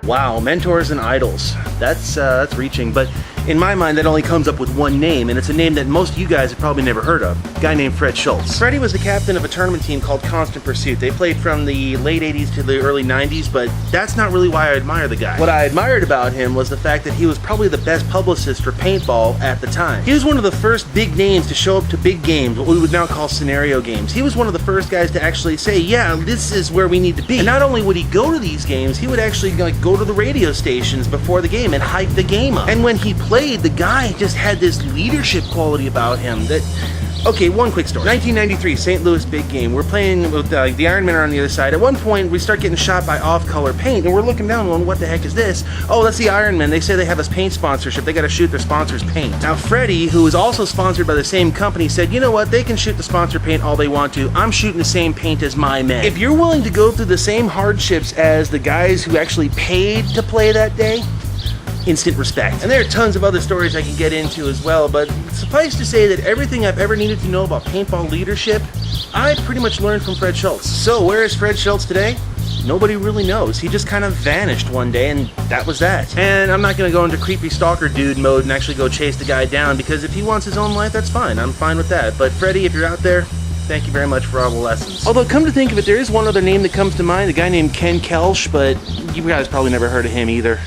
Wow, mentors and idols. That's reaching, but in my mind that only comes up with one name, and it's a name that most of you guys have probably never heard of. A guy named Fred Schultz. Freddie was the captain of a tournament team called Constant Pursuit. They played from the late 80s to the early 90s, but that's not really why I admire the guy. What I admired about him was the fact that he was probably the best publicist for paintball at the time. He was one of the first big names to show up to big games, what we would now call scenario games. He was one of the first guys to actually say, yeah, this is where we need to be. And not only would he go to these games, he would actually go to the radio stations before the game and hype the game up. And when he played, the guy just had this leadership quality about him that... Okay, one quick story. 1993, St. Louis big game. We're playing with the Iron Men are on the other side. At one point, we start getting shot by off-color paint, and we're looking down going, what the heck is this? Oh, that's the Iron Men. They say they have this paint sponsorship. They got to shoot their sponsors' paint. Now, Freddie, who is also sponsored by the same company, said, you know what? They can shoot the sponsor paint all they want to. I'm shooting the same paint as my men. If you're willing to go through the same hardships as the guys who actually paid to play that day, instant respect. And there are tons of other stories I can get into as well, but suffice to say that everything I've ever needed to know about paintball leadership, I pretty much learned from Fred Schultz. So where is Fred Schultz today? Nobody really knows. He just kind of vanished one day, and that was that. And I'm not going to go into creepy stalker dude mode and actually go chase the guy down, because if he wants his own life, that's fine. I'm fine with that. But Freddie, if you're out there, thank you very much for all the lessons. Although, come to think of it, there is one other name that comes to mind, a guy named Ken Kelsch, but you guys probably never heard of him either.